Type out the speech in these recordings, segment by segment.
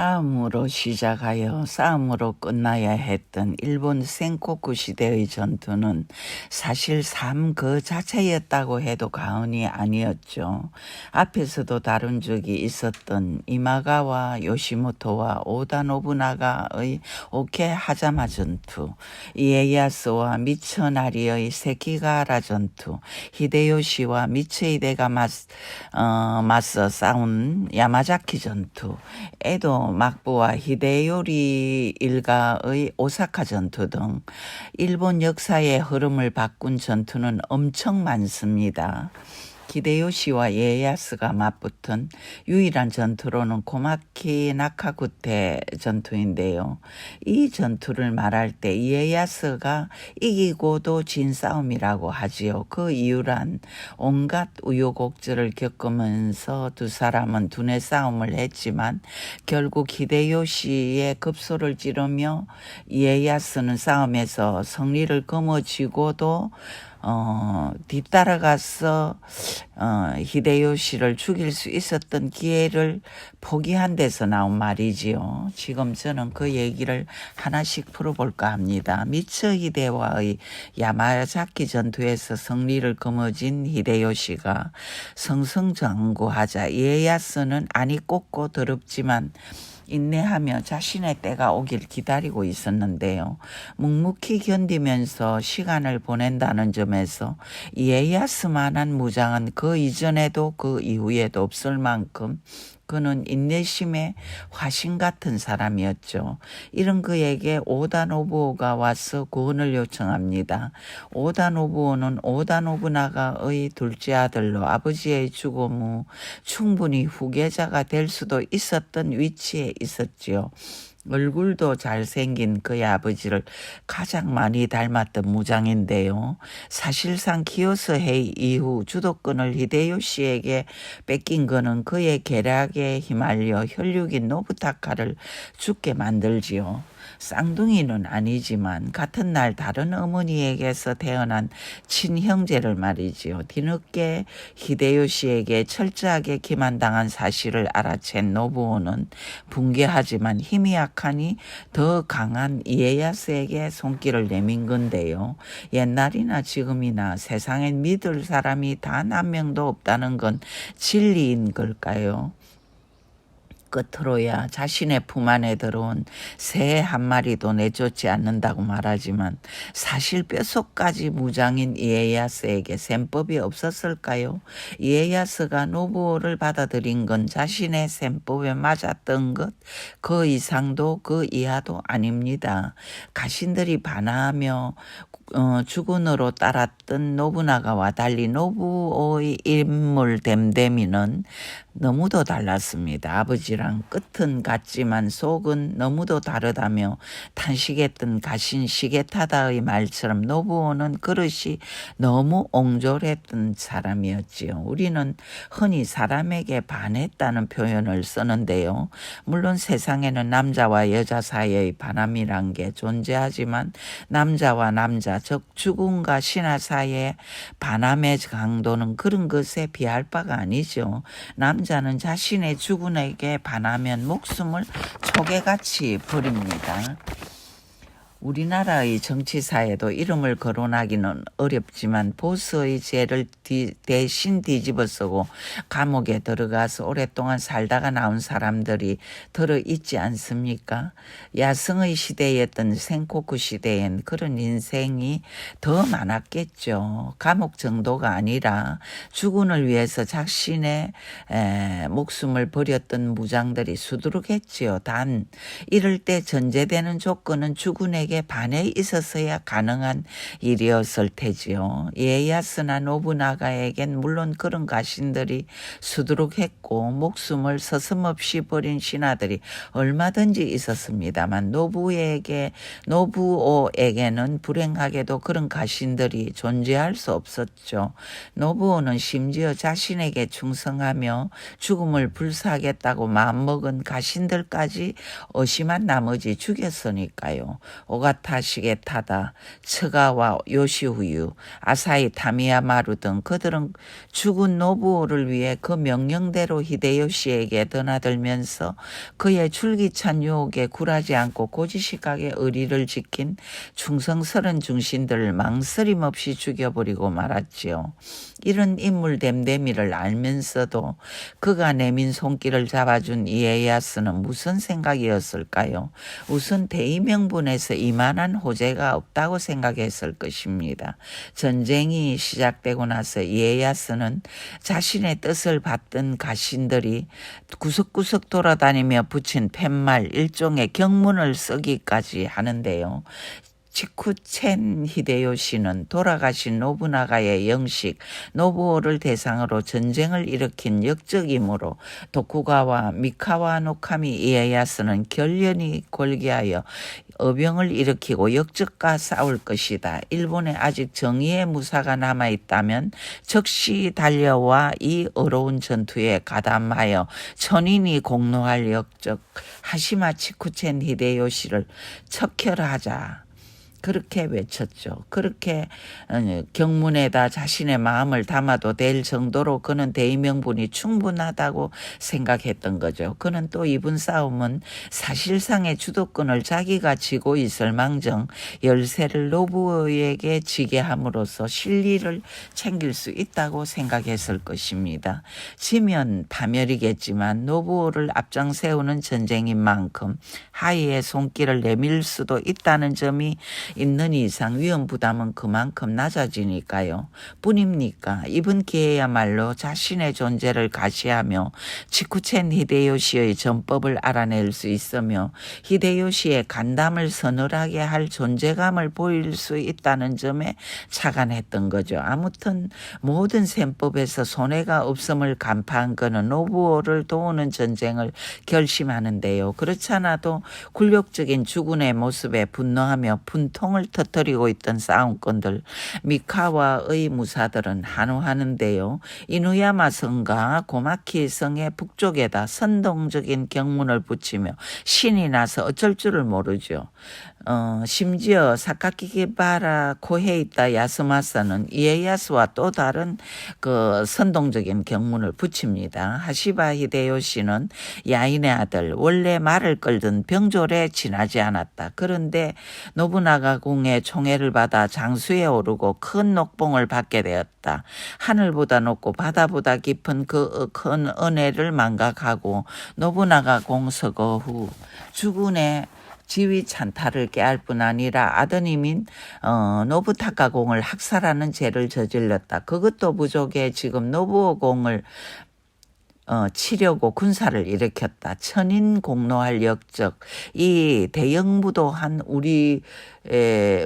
싸움으로 시작하여 싸움으로 끝나야 했던 일본 센코쿠 시대의 전투는 사실 삶 그 자체였다고 해도 과언이 아니었죠. 앞에서도 다룬 적이 있었던 이마가와 요시모토와 오다 노부나가의 오케 하자마 전투, 이에야스와 미처나리의 세키가하라 전투, 히데요시와 미츠히데가 맞서 싸운 야마자키 전투, 에도 막부와 히데요리 일가의 오사카 전투 등 일본 역사의 흐름을 바꾼 전투는 엄청 많습니다. 히데요시와 이에야스가 맞붙은 유일한 전투로는 고마키 나카구테 전투인데요. 이 전투를 말할 때 이에야스가 이기고도 진 싸움이라고 하지요. 그 이유란 온갖 우여곡절을 겪으면서 두 사람은 두뇌 싸움을 했지만 결국 히데요시의 급소를 찌르며 이에야스는 싸움에서 승리를 거머쥐고도 뒤따라가서 히데요시를 죽일 수 있었던 기회를 포기한 데서 나온 말이지요. 지금 저는 그 얘기를 하나씩 풀어볼까 합니다. 미츠히데와의 야마자키 전투에서 승리를 거머쥔 히데요시가 승승장구하자 이에야스는 안이 꽂고 더럽지만 인내하며 자신의 때가 오길 기다리고 있었는데요. 묵묵히 견디면서 시간을 보낸다는 점에서 이에야스만한 무장은 그 이전에도 그 이후에도 없을 만큼 그는 인내심의 화신 같은 사람이었죠. 이런 그에게 오다 노부오가 와서 구원을 요청합니다. 오다 노부오는 오다 노부나가의 둘째 아들로 아버지의 죽음 후 충분히 후계자가 될 수도 있었던 위치에 있었지요. 얼굴도 잘생긴 그의 아버지를 가장 많이 닮았던 무장인데요. 사실상 키요스 해이 이후 주도권을 히데요시에게 뺏긴 그는 그의 계략에 휘말려 혈육인 노부타카를 죽게 만들지요. 쌍둥이는 아니지만 같은 날 다른 어머니에게서 태어난 친형제를 말이지요. 뒤늦게 히데요시에게 철저하게 기만당한 사실을 알아챈 노부오는 붕괴하지만 힘이 약하니 더 강한 이에야스에게 손길을 내민 건데요. 옛날이나 지금이나 세상엔 믿을 사람이 단 한 명도 없다는 건 진리인 걸까요? 끝으로야 자신의 품 안에 들어온 새 한 마리도 내쫓지 않는다고 말하지만 사실 뼛속까지 무장인 이에야스에게 셈법이 없었을까요? 이에야스가 노부오를 받아들인 건 자신의 셈법에 맞았던 것, 그 이상도 그 이하도 아닙니다. 가신들이 반하며 주군으로 따랐던 노부나가와 달리 노부오의 인물 댐댐이는 너무도 달랐습니다. 아버지랑 끝은 같지만 속은 너무도 다르다며 탄식했던 가신 시게타다의 말처럼 노부오는 그릇이 너무 옹졸했던 사람이었지요. 우리는 흔히 사람에게 반했다는 표현을 쓰는데요. 물론 세상에는 남자와 여자 사이의 반함이란 게 존재하지만 남자와 남자 즉 죽음과 신화 사이의 반함의 강도는 그런 것에 비할 바가 아니죠. 남자는 자신의 주군에게 반하면 목숨을 초계같이 버립니다. 우리나라의 정치사에도 이름을 거론하기는 어렵지만 보스의 죄를 대신 뒤집어쓰고 감옥에 들어가서 오랫동안 살다가 나온 사람들이 들어있지 않습니까? 야성의 시대였던 센코쿠 시대엔 그런 인생이 더 많았겠죠. 감옥 정도가 아니라 주군을 위해서 자신의 목숨을 버렸던 무장들이 수두룩했지요. 단 이럴 때 전제되는 조건은 주군에게 반해 있었어야 가능한 일이었을 테지요. 이에야스나 노부나가에겐 물론 그런 가신들이 수두룩했고 목숨을 서슴없이 버린 신하들이 얼마든지 있었습니다만 노부오에게는 불행하게도 그런 가신들이 존재할 수 없었죠. 노부오는 심지어 자신에게 충성하며 죽음을 불사하겠다고 마음먹은 가신들까지 의심한 나머지 죽였으니까요. 오가타 시게타다, 츠가와 요시우유, 아사히 타미야마루 등 그들은 죽은 노부오를 위해 그 명령대로 히데요시에게 드나들면서 그의 줄기찬 유혹에 굴하지 않고 고지식하게 의리를 지킨 충성스런 중신들을 망설임 없이 죽여버리고 말았지요. 이런 인물 댐댐이를 알면서도 그가 내민 손길을 잡아준 이에야스는 무슨 생각이었을까요? 우선 대의명분에서 이만한 호재가 없다고 생각했을 것입니다. 전쟁이 시작되고 나서 이에야스는 자신의 뜻을 받던 가신들이 구석구석 돌아다니며 붙인 팻말 일종의 경문을 쓰기까지 하는데요. 치쿠첸 히데요시는 돌아가신 노부나가의 영식 노부오를 대상으로 전쟁을 일으킨 역적이므로 도쿠가와 미카와 노카미 이에야스는 결연히 골기하여 어병을 일으키고 역적과 싸울 것이다. 일본에 아직 정의의 무사가 남아있다면 즉시 달려와 이 어려운 전투에 가담하여 천인이 공로할 역적 하시마 치쿠첸 히데요시를 척결하자. 그렇게 외쳤죠. 그렇게 경문에다 자신의 마음을 담아도 될 정도로 그는 대의명분이 충분하다고 생각했던 거죠. 그는 또 이번 싸움은 사실상의 주도권을 자기가 쥐고 있을 망정 열세를 노부오에게 지게 함으로써 실리를 챙길 수 있다고 생각했을 것입니다. 지면 파멸이겠지만 노부오를 앞장 세우는 전쟁인 만큼 하이의 손길을 내밀 수도 있다는 점이 있는 이상 위험 부담은 그만큼 낮아지니까요. 뿐입니까? 이번 기회야말로 자신의 존재를 가시하며 치쿠첸 히데요시의 전법을 알아낼 수 있으며 히데요시의 간담을 서늘하게 할 존재감을 보일 수 있다는 점에 착안했던 거죠. 아무튼 모든 셈법에서 손해가 없음을 간파한 그는 노부오를 도우는 전쟁을 결심하는데요. 그렇지 않아도 굴욕적인 주군의 모습에 분노하며 분통을 터뜨리고 있던 싸움꾼들 미카와의 무사들은 한우하는데요. 이누야마 성과 고마키 성의 북쪽에다 선동적인 경문을 붙이며 신이 나서 어쩔 줄을 모르죠. 심지어 사카키기바라 코헤이타 야스마사는 이에야스와 또 다른 그 선동적인 경문을 붙입니다. 하시바 히데요시는 야인의 아들, 원래 말을 끌던 병졸에 지나지 않았다. 그런데 노부나가 궁의 총애를 받아 장수에 오르고 큰 녹봉을 받게 되었다. 하늘보다 높고 바다보다 깊은 그 큰 은혜를 망각하고 노부나가 공 서거 후 주군의 지휘 찬탈을 깨할 뿐 아니라 아드님인 노부타카 공을 학살하는 죄를 저질렀다. 그것도 부족해 지금 노부오 공을 치려고 군사를 일으켰다. 천인 공로할 역적. 이 대형 무도한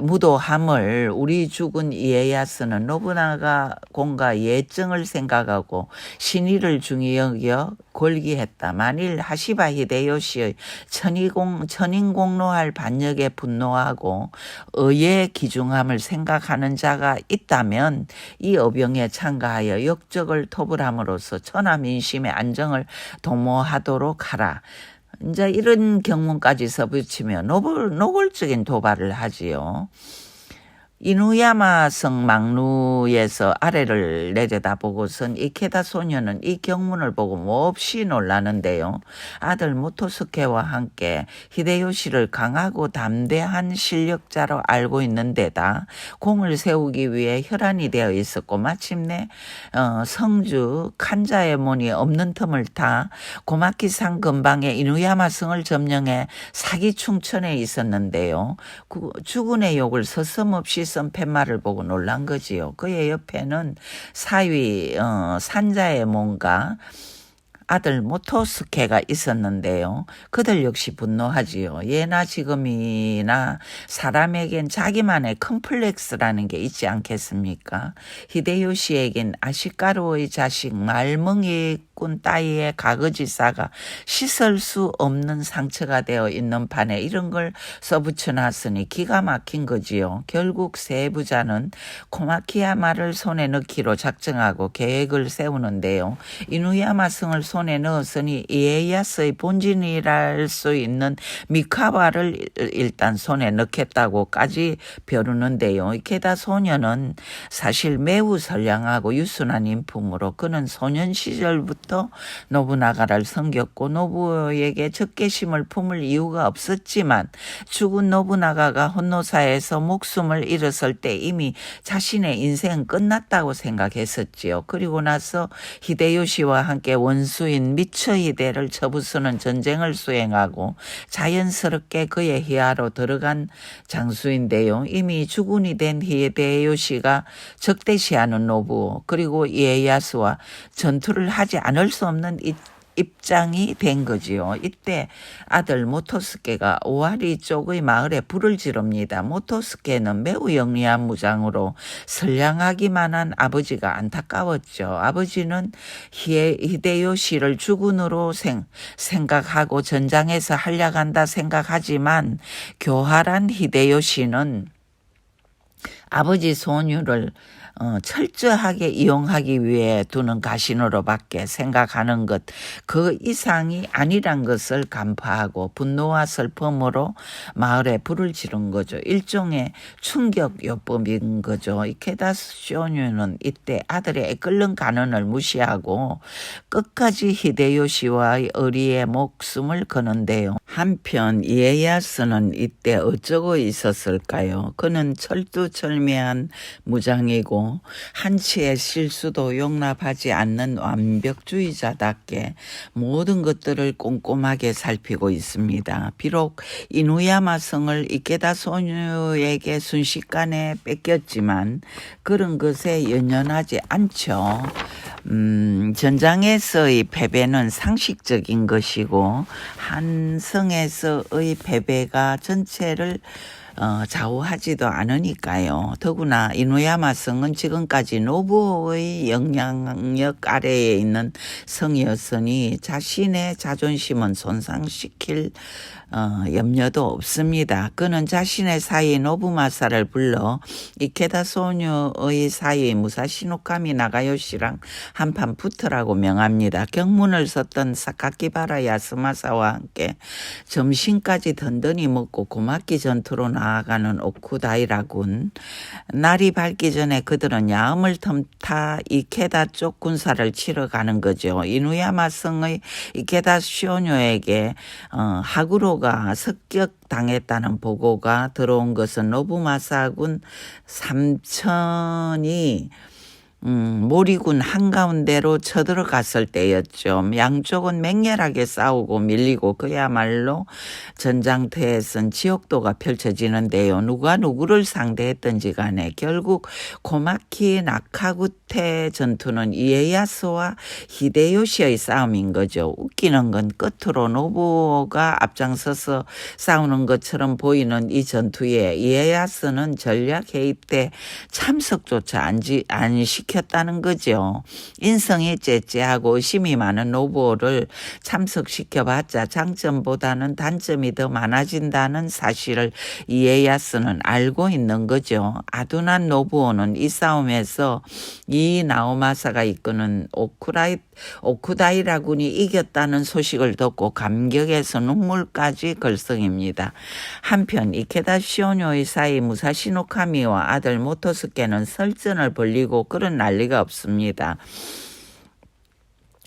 무도함을 우리 죽은 이에야스는 노부나가 공과 예정을 생각하고 신의를 중히 여겨 골기했다. 만일 하시바 히데요시의 천인 공로할 반역에 분노하고 의의 기중함을 생각하는 자가 있다면 이 어병에 참가하여 역적을 토벌함으로써 천하 민심의 안정을 도모하도록 하라. 이제 이런 경문까지 써붙이며 노골적인 도발을 하지요. 이누야마성 망루에서 아래를 내려다보고선 이케다 소녀는 이 경문을 보고 몹시 놀라는데요. 아들 모토스케와 함께 히데요시를 강하고 담대한 실력자로 알고 있는 데다 공을 세우기 위해 혈안이 되어 있었고 마침내 성주 칸자에몬이 없는 틈을 타 고마키산 근방의 이누야마성을 점령해 사기충천에 있었는데요. 주군의 욕을 서슴없이 쓴 팻말을 보고 놀란 거지요. 그의 옆에는 사위 산자에몬과 아들 모토스케가 있었는데요. 그들 역시 분노하지요. 예나 지금이나 사람에겐 자기만의 컴플렉스라는 게 있지 않겠습니까? 히데요시에겐 아시카루의 자식 말멍이 적군 따위의 가거지사가 씻을 수 없는 상처가 되어 있는 판에 이런 걸 써붙여놨으니 기가 막힌 거지요. 결국 세 부자는 코마키야마를 손에 넣기로 작정하고 계획을 세우는데요. 이누야마 성을 손에 넣었으니 이에야스의 본진이랄 수 있는 미카와를 일단 손에 넣겠다고까지 벼르는데요. 이케다 소녀는 사실 매우 선량하고 유순한 인품으로 그는 소년 시절부터 노부나가를 섬겼고 노부에게 적개심을 품을 이유가 없었지만 죽은 노부나가가 혼노사에서 목숨을 잃었을 때 이미 자신의 인생은 끝났다고 생각했었지요. 그리고 나서 히데요시와 함께 원수인 미처히데를 처부수는 전쟁을 수행하고 자연스럽게 그의 희하로 들어간 장수인데요. 이미 주군이 된 히데요시가 적대시하는 노부 그리고 이에야스와 전투를 하지 않을 수 없는 입장이 된 거지요. 이때 아들 모토스케가 오와리 쪽의 마을에 불을 지릅니다. 모토스케는 매우 영리한 무장으로 선량하기만 한 아버지가 안타까웠죠. 아버지는 히데요시를 주군으로 생각하고 전장에서 활약한다 생각하지만 교활한 히데요시는 아버지 소유를 철저하게 이용하기 위해 두는 가신으로밖에 생각하는 것 그 이상이 아니란 것을 간파하고 분노와 슬픔으로 마을에 불을 지른 거죠. 일종의 충격요법인 거죠. 이케다 쇼뉴는 이때 아들의 끓는 간언을 무시하고 끝까지 히데요시와의 의리에 목숨을 거는데요. 한편 이에야스는 이때 어쩌고 있었을까요? 그는 철두철미한 무장이고 한치의 실수도 용납하지 않는 완벽주의자답게 모든 것들을 꼼꼼하게 살피고 있습니다. 비록 이누야마 성을 이케다 소녀에게 순식간에 뺏겼지만 그런 것에 연연하지 않죠. 전장에서의 패배는 상식적인 것이고 한 성에서의 패배가 전체를 좌우하지도 않으니까요. 더구나 이누야마 성은 지금까지 노부의 영향력 아래에 있는 성이었으니 자신의 자존심은 손상시킬 염려도 없습니다. 그는 자신의 사이 노부마사를 불러 이케다 소녀의 사이 무사시노카미 나가요시랑 한판 붙으라고 명합니다. 경문을 썼던 사카키바라 야스마사와 함께 점심까지 든든히 먹고 고맙기 전투로 나아가는 오쿠다이라군. 날이 밝기 전에 그들은 야음을 틈타 이케다 쪽 군사를 치러 가는 거죠. 이누야마 성의 이케다 쇼녀에게 하구로가 습격당했다는 보고가 들어온 것은 노부마사군 3천이 모리군 한가운데로 쳐들어갔을 때였죠. 양쪽은 맹렬하게 싸우고 밀리고 그야말로 전장터에선 지옥도가 펼쳐지는데요. 누가 누구를 상대했던지 간에 결국 고마키 나카구테 전투는 이에야스와 히데요시의 싸움인 거죠. 웃기는 건 끝으로 노부가 앞장서서 싸우는 것처럼 보이는 이 전투에 이에야스는 전략 회의 때 참석조차 안 시켰다는 거죠. 인성이 째째하고 의심이 많은 노부를 참석시켜봤자 장점보다는 단점이 더 많아진다는 사실을 이에야스는 알고 있는 거죠. 아둔한 노부오는 이 싸움에서 이 나오마사가 이끄는 오쿠다이라군이 이겼다는 소식을 듣고 감격에서 눈물까지 걸썽입니다. 한편 이케다 쇼뇨의 사이 무사시노카미와 아들 모토스케는 설전을 벌이고 그런 난리가 없습니다.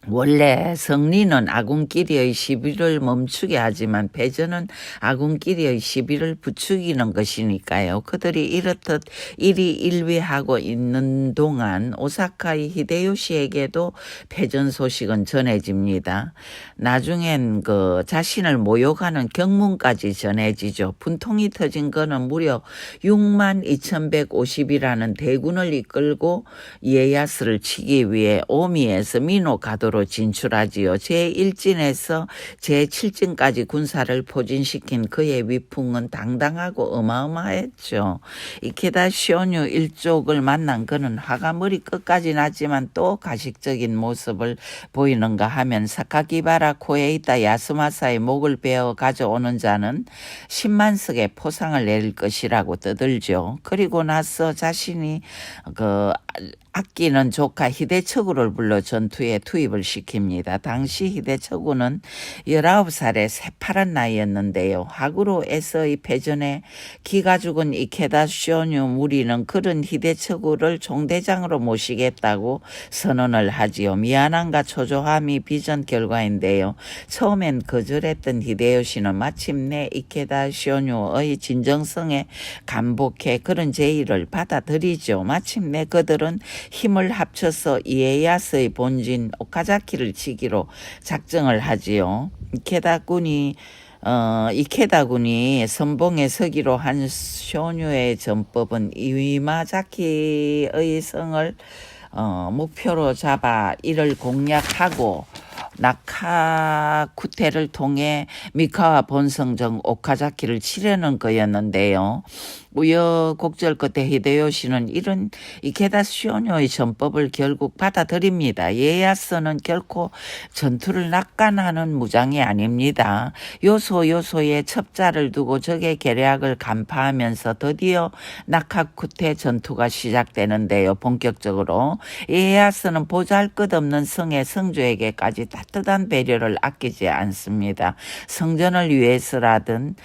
원래 성리는 아군끼리의 시비를 멈추게 하지만 패전은 아군끼리의 시비를 부추기는 것이니까요. 그들이 이렇듯 일희일비하고 있는 동안 오사카의 히데요시에게도 패전 소식은 전해집니다. 나중엔 자신을 모욕하는 경문까지 전해지죠. 분통이 터진 거는 무려 62,150이라는 대군을 이끌고 이에야스를 치기 위해 오미에서 미노 가도로 전투로 진출하지요. 제1진에서 제7진까지 군사를 포진시킨 그의 위풍은 당당하고 어마어마했죠. 이케다 시오뉴 일족을 만난 그는 화가 머리 끝까지 났지만 또 가식적인 모습을 보이는가 하면 사카기바라 코에 있다 야스마사의 목을 베어 가져오는 자는 10만 석의 포상을 내릴 것이라고 떠들죠. 그리고 나서 자신이 아끼는 조카 히데처구를 불러 전투에 투입을 시킵니다. 당시 히데처구는 19살의 새파란 나이였는데요. 하구로에서의 패전에 기가 죽은 이케다 쇼뉴 무리는 그런 히데처구를 총대장으로 모시겠다고 선언을 하지요. 미안함과 초조함이 빚은 결과인데요. 처음엔 거절했던 히데요시는 마침내 이케다 쇼뉴의 진정성에 감복해 그런 제의를 받아들이죠. 마침내 그들은 힘을 합쳐서 이에야스의 본진 오카자키를 치기로 작정을 하지요. 이케다군이 선봉에 서기로 한 쇼뉴의 전법은 이위마자키의 성을 목표로 잡아 이를 공략하고 나카쿠테를 통해 미카와 본성정 오카자키를 치려는 거였는데요. 우여곡절 끝에 히데요시는 이런 이케다 쇼뇨의 전법을 결국 받아들입니다. 이에야스는 결코 전투를 낙관하는 무장이 아닙니다. 요소요소에 첩자를 두고 적의 계략을 간파하면서 드디어 나카쿠테 전투가 시작되는데요. 본격적으로 이에야스는 보잘것없는 성의 성주에게까지 따뜻한 배려를 아끼지 않습니다. 성전을 위해서라든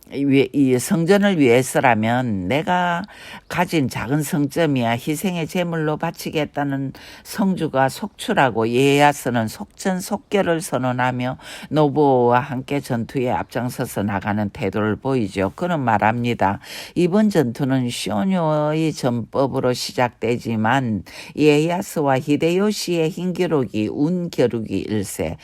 이 성전을 위해서라면 내가 가진 작은 성점이야 희생의 제물로 바치겠다는 성주가 속출하고 이에야스는 속전속결을 선언하며 노부오와 함께 전투에 앞장서서 나가는 태도를 보이죠. 그는 말합니다. 이번 전투는 쇼뇨의 전법으로 시작되지만 이에야스와 히데요시의 힘겨루기 운겨루기 일세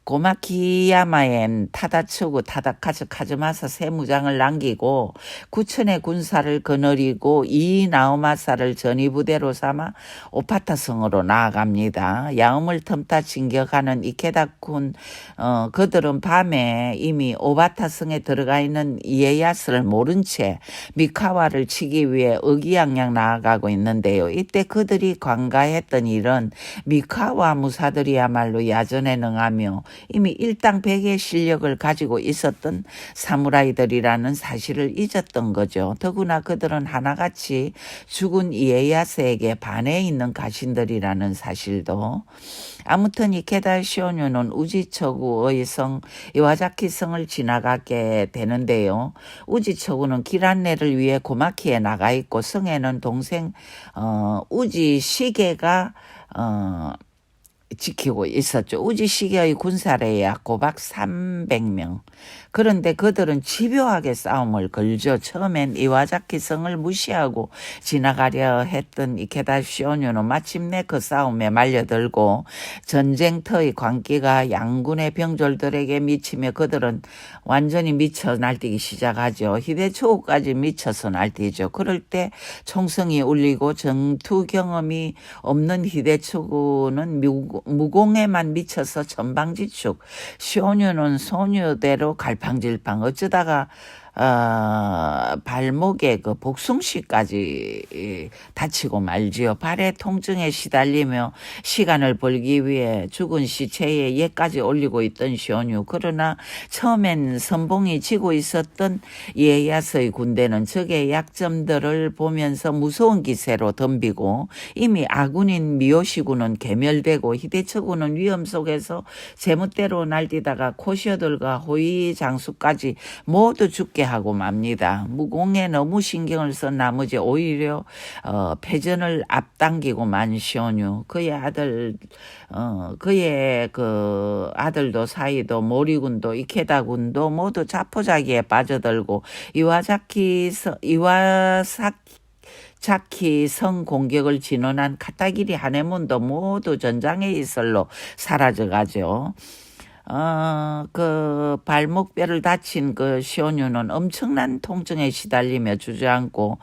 고마키야마엔 타다츠구 타다카즈 카즈마사 세 무장을 남기고 9천의 군사를 거느리고 이나오마사를 전위부대로 삼아 오파타성으로 나아갑니다. 야음을 틈타 진격하는 이케다군 그들은 밤에 이미 오바타성에 들어가 있는 이에야스를 모른 채 미카와를 치기 위해 의기양양 나아가고 있는데요. 이때 그들이 관가했던 일은 미카와 무사들이야말로 야전에 능하며 이미 일당백의 실력을 가지고 있었던 사무라이들이라는 사실을 잊었던 거죠. 더구나 그들은 하나같이 죽은 이에야스에게 반해 있는 가신들이라는 사실도. 아무튼 이케다 시오뉴는 우지처구의 성 이와자키 성을 지나가게 되는데요. 우지처구는 길 안내를 위해 고마키에 나가 있고 성에는 동생 우지시게가 지키고 있었죠. 우지시게의 군사래야 고박 300명. 그런데 그들은 집요하게 싸움을 걸죠. 처음엔 이와자키 성을 무시하고 지나가려 했던 이케다 시오뉴는 마침내 그 싸움에 말려들고 전쟁터의 광기가 양군의 병졸들에게 미치며 그들은 완전히 미쳐 날뛰기 시작하죠. 히데초구까지 미쳐서 날뛰죠. 그럴 때 총성이 울리고 전투 경험이 없는 히데초구는 무공에만 미쳐서 천방지축, 시오뉴는 소녀대로 갈팡질팡 어쩌다가 발목에 그 복숭씨까지 다치고 말지요. 발의 통증에 시달리며 시간을 벌기 위해 죽은 시체에 예까지 올리고 있던 시오뉴. 그러나 처음엔 선봉이 지고 있었던 이에야스의 군대는 적의 약점들을 보면서 무서운 기세로 덤비고 이미 아군인 미요시군은 괴멸되고 히데처군은 위험 속에서 제멋대로 날뛰다가 코시어들과 호위 장수까지 모두 죽게 하고 맙니다. 무공에 너무 신경을 쓴 나머지 오히려 패전을 앞당기고만 시오뉴. 그의 그 아들도 사이도 모리군도 이케다군도 모두 자포자기에 빠져들고 이와사키 성 공격을 진원한 카타기리 하네몬도 모두 전장의 이슬로 사라져가죠. 그 발목뼈를 다친 그 시온유는 엄청난 통증에 시달리며 주저앉고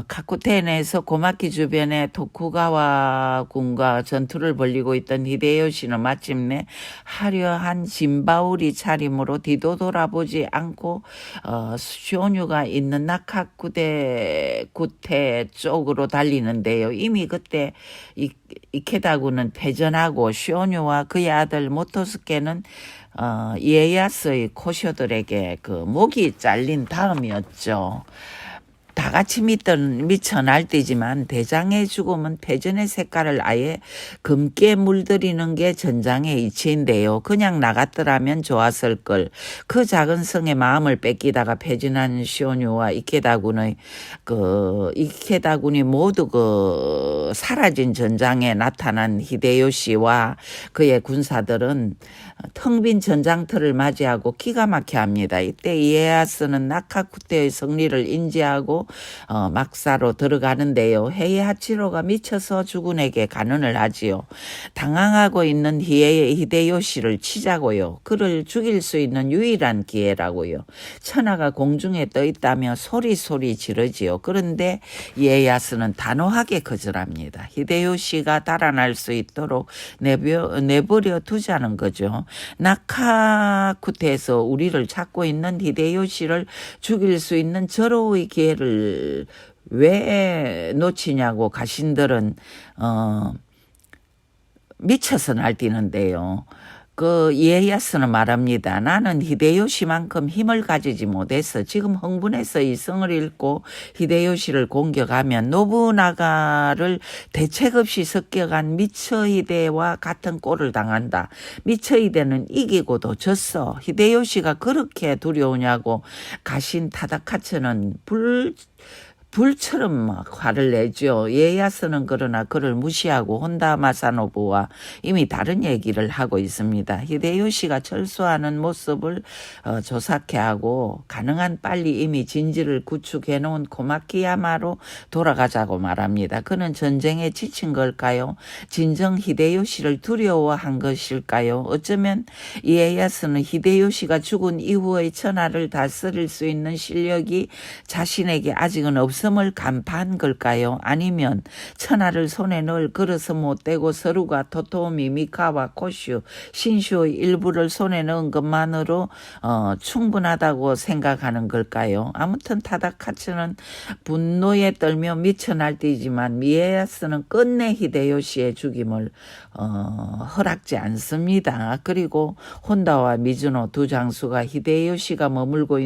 카쿠테 내에서 고마키 주변에 토쿠가와 군과 전투를 벌이고 있던 히데요시는 마침내 화려한 짐바우리 차림으로 뒤도 돌아보지 않고 시온유가 있는 나카쿠테 쪽으로 달리는데요. 이미 그때 이케다군은 패전하고 시온유와 그의 아들 모토스케는 이에야스의 코쇼들에게 그 목이 잘린 다음이었죠. 다 같이 미쳐 날뛰지만 대장의 죽음은 패전의 색깔을 아예 검게 물들이는 게 전장의 이치인데요. 그냥 나갔더라면 좋았을 걸. 그 작은 성의 마음을 뺏기다가 패전한 시온유와 이케다군이 모두 사라진 전장에 나타난 히데요시와 그의 군사들은 텅 빈 전장터를 맞이하고 기가 막혀 합니다. 이때 이에야스는 나카쿠테의 승리를 인지하고 막사로 들어가는데요. 헤이하치로가 미쳐서 주군에게 간언을 하지요. 당황하고 있는 히데요시를 치자고요. 그를 죽일 수 있는 유일한 기회라고요. 천하가 공중에 떠 있다며 소리소리 지르지요. 그런데 이에야스는 단호하게 거절합니다. 히데요시가 달아날 수 있도록 내버려 두자는 거죠. 나카쿠테에서 우리를 찾고 있는 히데요시를 죽일 수 있는 절호의 기회를 왜 놓치냐고 가신들은 미쳐서 날뛰는데요. 그 이에야스는 말합니다. 나는 히데요시만큼 힘을 가지지 못해서 지금 흥분해서 이 성을 잃고 히데요시를 공격하면 노부나가를 대책 없이 습격한 미처히데와 같은 꼴을 당한다. 미처히데는 이기고도 졌어. 히데요시가 그렇게 두려우냐고 가신 타다카츠는 불처럼 막 화를 내죠. 이에야스는 그러나 그를 무시하고 혼다 마사노부와 이미 다른 얘기를 하고 있습니다. 히데요시가 철수하는 모습을 조사케 하고 가능한 빨리 이미 진지를 구축해 놓은 고마키야마로 돌아가자고 말합니다. 그는 전쟁에 지친 걸까요? 진정 히데요시를 두려워한 것일까요? 어쩌면 이에야스는 히데요시가 죽은 이후의 천하를 다스릴 수 있는 실력이 자신에게 아직은 없음을 간파한 걸까요? 아니면 천하를 손에 넣을 그릇은 못 대고 서루가 토토미, 미카와 코슈, 신슈의 일부를 손에 넣은 것만으로 충분하다고 생각하는 걸까요? 아무튼 타다카츠는 분노에 떨며 미쳐 날뛰지만 이에야스는 끝내 히데요시의 죽임을 허락지 않습니다. 그리고 혼다와 미즈노 두 장수가 히데요시가 머물고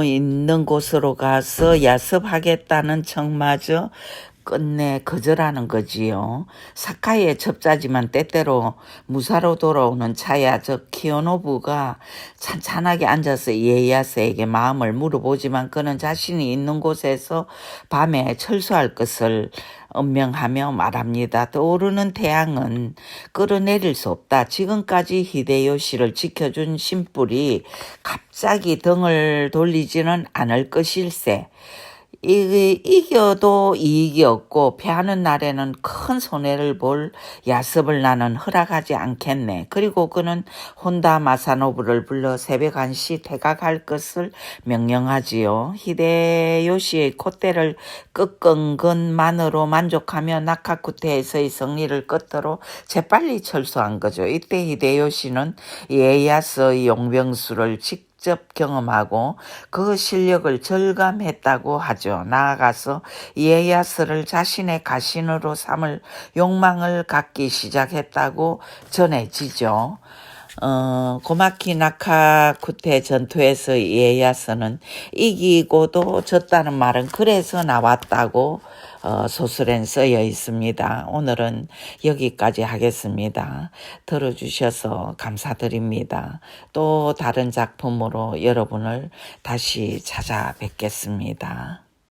있는 곳으로 가서 야습하겠다는 척마저 끝내 거절하는 거지요. 사카이의 첩자지만 때때로 무사로 돌아오는 차야적 키요노부가 찬찬하게 앉아서 이에야스에게 마음을 물어보지만 그는 자신이 있는 곳에서 밤에 철수할 것을 언명하며 말합니다. 떠오르는 태양은 끌어내릴 수 없다. 지금까지 히데요시를 지켜준 신뿔이 갑자기 등을 돌리지는 않을 것일세. 이겨도 이익이 없고 패하는 날에는 큰 손해를 볼 야습을 나는 허락하지 않겠네. 그리고 그는 혼다 마사노부를 불러 새벽 1시 퇴각할 것을 명령하지요. 히데요시의 콧대를 꺾은 것만으로 만족하며 나카쿠테에서의 승리를 끝으로 재빨리 철수한 거죠. 이때 히데요시는 이에야스의 용병수를 직접 경험하고 그 실력을 절감했다고 하죠. 나아가서 이에야스를 자신의 가신으로 삼을 욕망을 갖기 시작했다고 전해지죠. 고마키 나카쿠테 전투에서 이에야스는 이기고도 졌다는 말은 그래서 나왔다고 소설엔 쓰여 있습니다. 오늘은 여기까지 하겠습니다. 들어주셔서 감사드립니다. 또 다른 작품으로 여러분을 다시 찾아뵙겠습니다.